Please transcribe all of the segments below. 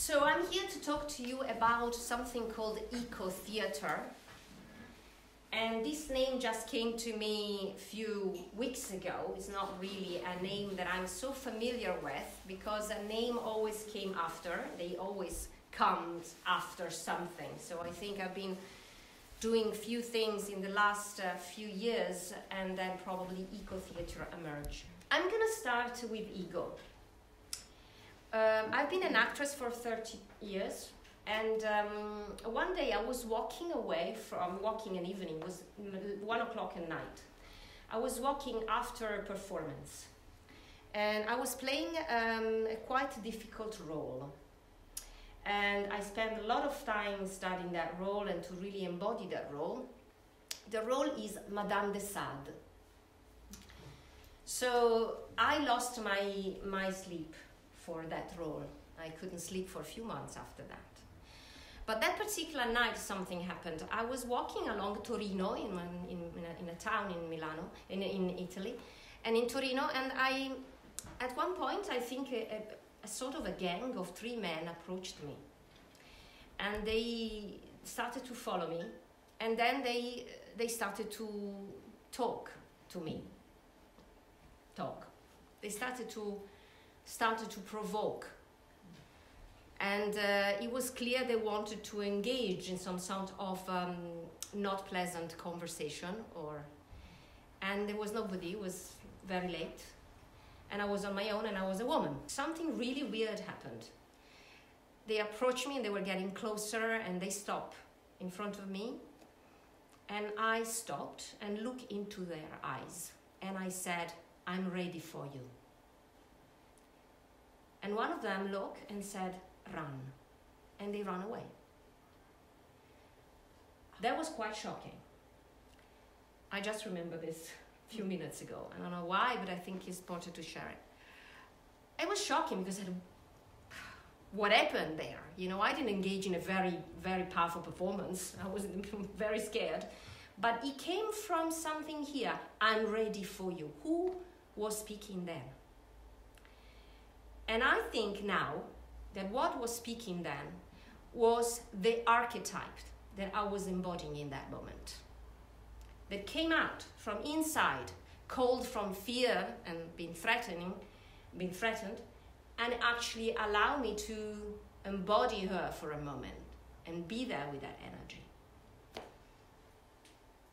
So I'm here to talk to you about something called eco-theater. And this name just came to me a few weeks ago. It's not really a name that I'm so familiar with because a name always came after. They always come after something. So I think I've been doing a few things in the last few years and then probably eco-theater emerged. I'm going to start with ego. I've been an actress for 30 years. And one day I was walking an evening, it was 1 o'clock at night. I was walking after a performance. And I was playing a quite difficult role. And I spent a lot of time studying that role and to really embody that role. The role is Madame de Sade. So I lost my sleep for that role. I couldn't sleep for a few months after that. But that particular night, something happened. I was walking along Torino in a town in Milano, in Italy, and in Torino, and at one point, I think a sort of a gang of 3 men approached me, and they started to follow me, and then they started to talk to me. They started to provoke. And it was clear they wanted to engage in some sort of not pleasant conversation, and there was nobody. It was very late, and I was on my own, and I was a woman. Something really weird happened. They approached me, and they were getting closer, and they stopped in front of me, and I stopped and looked into their eyes, and I said, "I'm ready for you." And one of them looked and said, "Run," and they ran away. That was quite shocking. I just remember this a few minutes ago. I don't know why, but I think it's important to share it. It was shocking because what happened there? You know, I didn't engage in a very, very powerful performance. I was very scared. But it came from something here. "I'm ready for you." Who was speaking then? And I think now that what was speaking then was the archetype that I was embodying in that moment. That came out from inside, called from fear and being threatened, and actually allowed me to embody her for a moment and be there with that energy.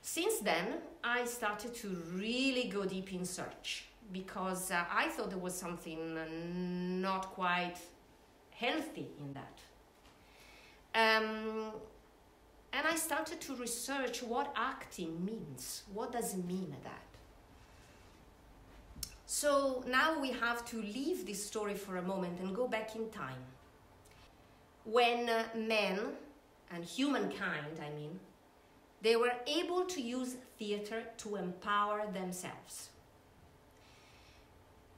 Since then, I started to really go deep in search because I thought there was something not quite healthy in that. And I started to research what acting means. What does it mean that? So now we have to leave this story for a moment and go back in time. When men, and humankind, I mean, they were able to use theater to empower themselves.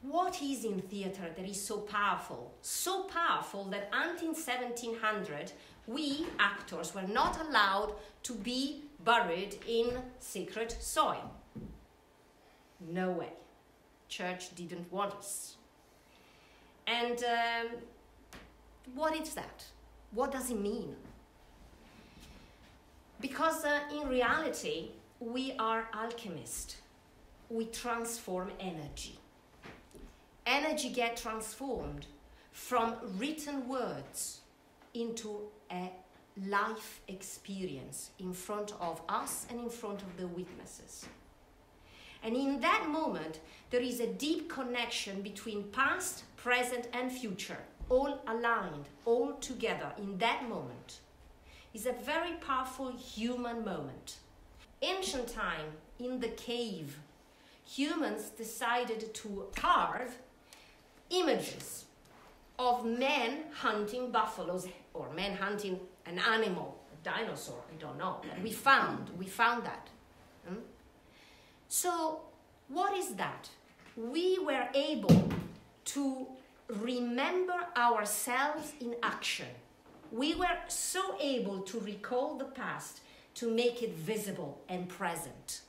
What is in theater that is so powerful? So powerful that until 1700, we actors were not allowed to be buried in sacred soil. No way. Church didn't want us. And what is that? What does it mean? Because in reality, we are alchemists. We transform energy. Energy gets transformed from written words into a life experience in front of us and in front of the witnesses. And in that moment, there is a deep connection between past, present, and future, all aligned, all together in that moment. It's a very powerful human moment. Ancient time, in the cave, humans decided to carve images of men hunting buffaloes or men hunting an animal, a dinosaur, I don't know. We found that. So what is that? We were able to remember ourselves in action. We were so able to recall the past to make it visible and present.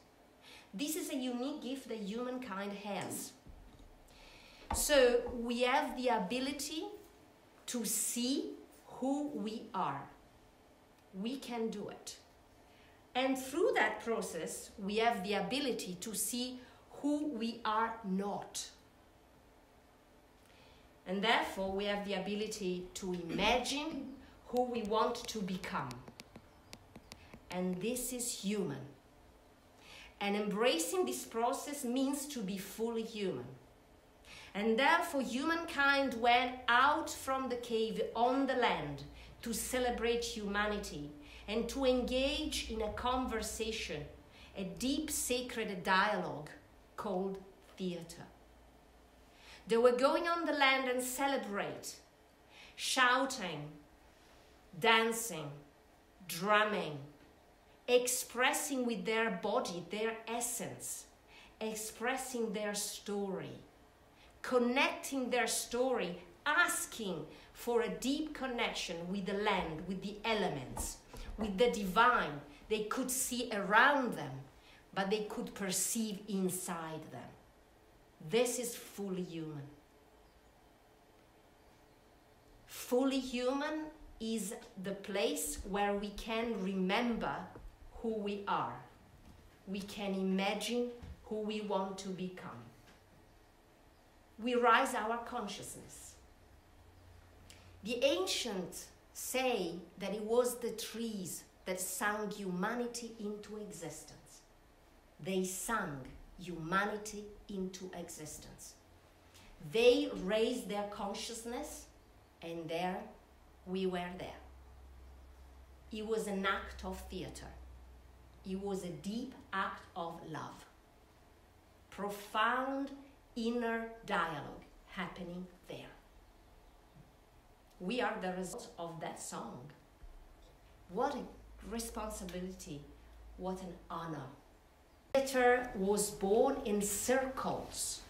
This is a unique gift that humankind has. So we have the ability to see who we are. We can do it. And through that process, we have the ability to see who we are not. And therefore, we have the ability to imagine who we want to become. And this is human. And embracing this process means to be fully human. And therefore, humankind went out from the cave on the land to celebrate humanity and to engage in a conversation, a deep sacred dialogue called theater. They were going on the land and celebrate, shouting, dancing, drumming, expressing with their body, their essence, expressing their story, connecting their story, asking for a deep connection with the land, with the elements, with the divine. They could see around them, but they could perceive inside them. This is fully human. Fully human is the place where we can remember who we are. We can imagine who we want to become. We rise our consciousness. The ancients say that it was the trees that sang humanity into existence. They sang humanity into existence. They raised their consciousness, and there we were there. It was an act of theater. It was a deep act of love. Profound inner dialogue happening there. We are the result of that song. What a responsibility, what an honor. Theater was born in circles,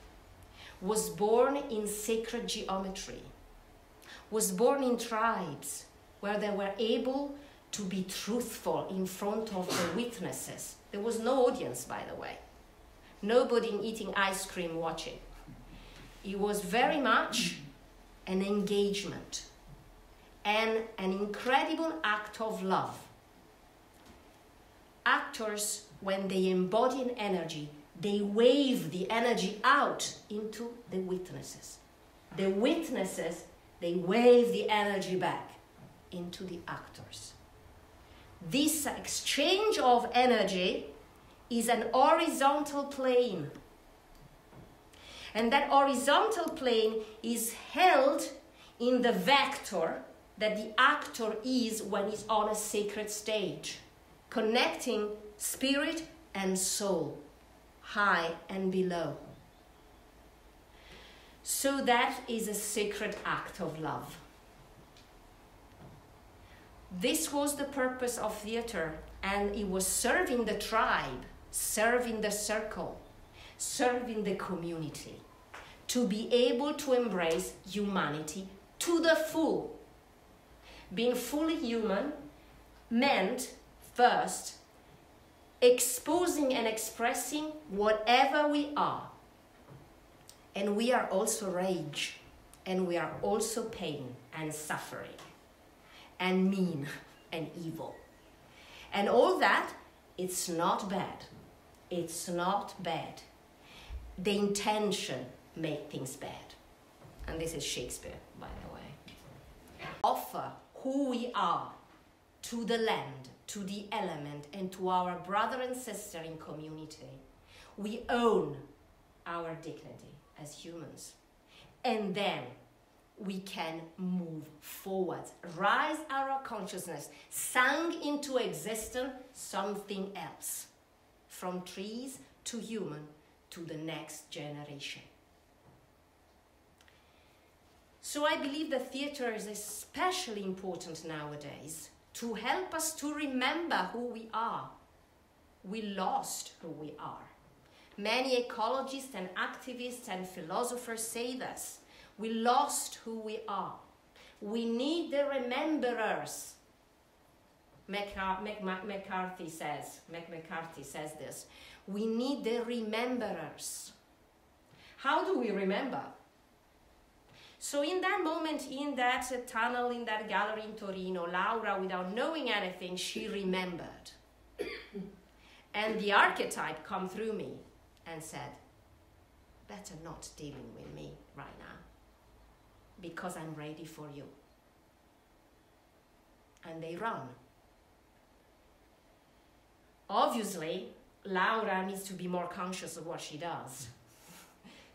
was born in sacred geometry, was born in tribes where they were able to be truthful in front of the witnesses. There was no audience, by the way. Nobody eating ice cream watching. It was very much an engagement and an incredible act of love. Actors, when they embody an energy, they wave the energy out into the witnesses. The witnesses, they wave the energy back into the actors. This exchange of energy is an horizontal plane. And that horizontal plane is held in the vector that the actor is when he's on a sacred stage, connecting spirit and soul, high and below. So that is a sacred act of love. This was the purpose of theater, and it was serving the tribe, serving the circle, serving the community, to be able to embrace humanity to the full. Being fully human meant, first, exposing and expressing whatever we are. And we are also rage, and we are also pain and suffering, and mean and evil. And all that, it's not bad. It's not bad. The intention makes things bad. And this is Shakespeare, by the way. Offer who we are to the land, to the element, and to our brother and sister in community. We own our dignity as humans. And then we can move forward, rise our consciousness, sang into existence something else, from trees to human to the next generation. So I believe that theater is especially important nowadays to help us to remember who we are. We lost who we are. Many ecologists and activists and philosophers say this. We lost who we are. We need the rememberers. McCarthy says this. We need the rememberers. How do we remember? So in that moment, in that tunnel, in that gallery in Torino, Laura, without knowing anything, she remembered. And the archetype come through me and said, better not dealing with me right now, because I'm ready for you. And they run. Obviously, Laura needs to be more conscious of what she does.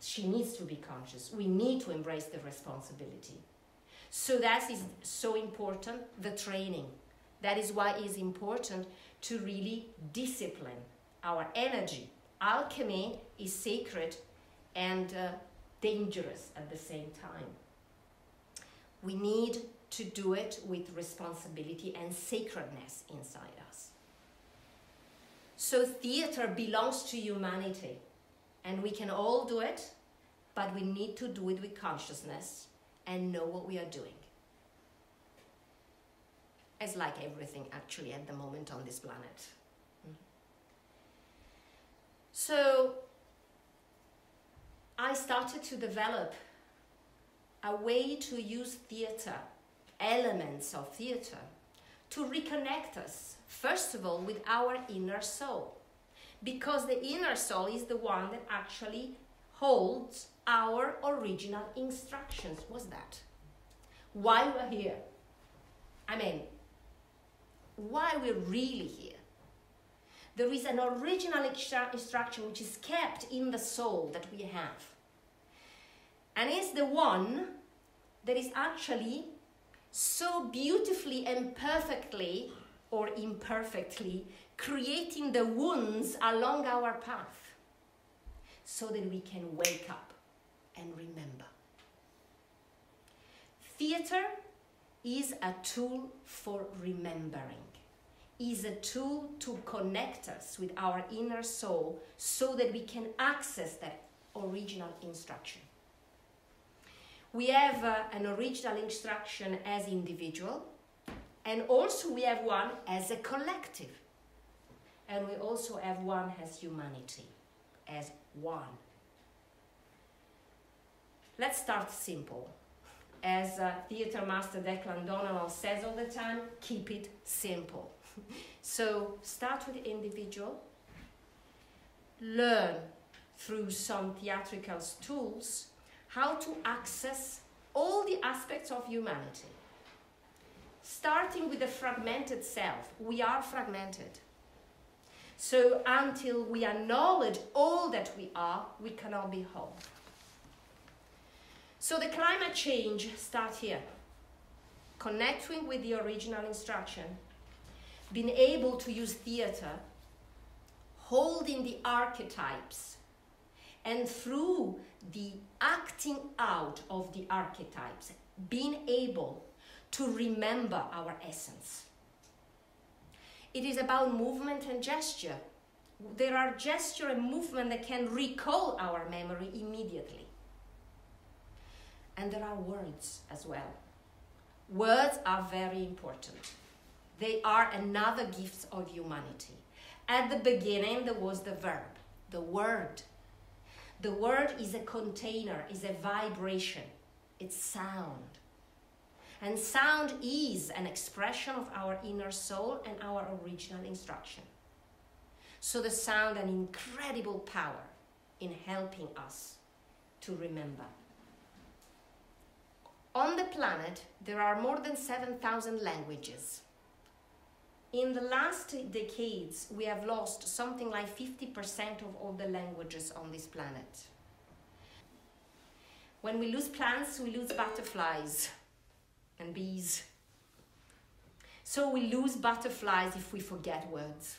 She needs to be conscious. We need to embrace the responsibility. So that is so important, the training. That is why it is important to really discipline our energy. Alchemy is sacred and dangerous at the same time. We need to do it with responsibility and sacredness inside us. So theater belongs to humanity, and we can all do it, but we need to do it with consciousness and know what we are doing. It's like everything actually at the moment on this planet. So I started to develop a way to use theater, elements of theater, to reconnect us, first of all, with our inner soul. Because the inner soul is the one that actually holds our original instructions. What's that? Why we're here. I mean, why we're really here. There is an original instruction which is kept in the soul that we have. And it's the one that is actually so beautifully and perfectly or imperfectly creating the wounds along our path so that we can wake up and remember. Theater is a tool for remembering, is a tool to connect us with our inner soul so that we can access that original instruction. We have an original instruction as individual, and also we have one as a collective. And we also have one as humanity, as one. Let's start simple. As theater master Declan Donnelly says all the time, keep it simple. So start with the individual, learn through some theatrical tools how to access all the aspects of humanity. Starting with the fragmented self. We are fragmented. So until we acknowledge all that we are, we cannot be whole. So the climate change starts here. Connecting with the original instruction, being able to use theater, holding the archetypes, and through the acting out of the archetypes, being able to remember our essence. It is about movement and gesture. There are gesture and movement that can recall our memory immediately. And there are words as well. Words are very important. They are another gift of humanity. At the beginning, there was the verb, the word. The word is a container, is a vibration. It's sound. And sound is an expression of our inner soul and our original instruction. So the sound has an incredible power in helping us to remember. On the planet, there are more than 7,000 languages. In the last decades, we have lost something like 50% of all the languages on this planet. When we lose plants, we lose butterflies and bees. So we lose butterflies if we forget words.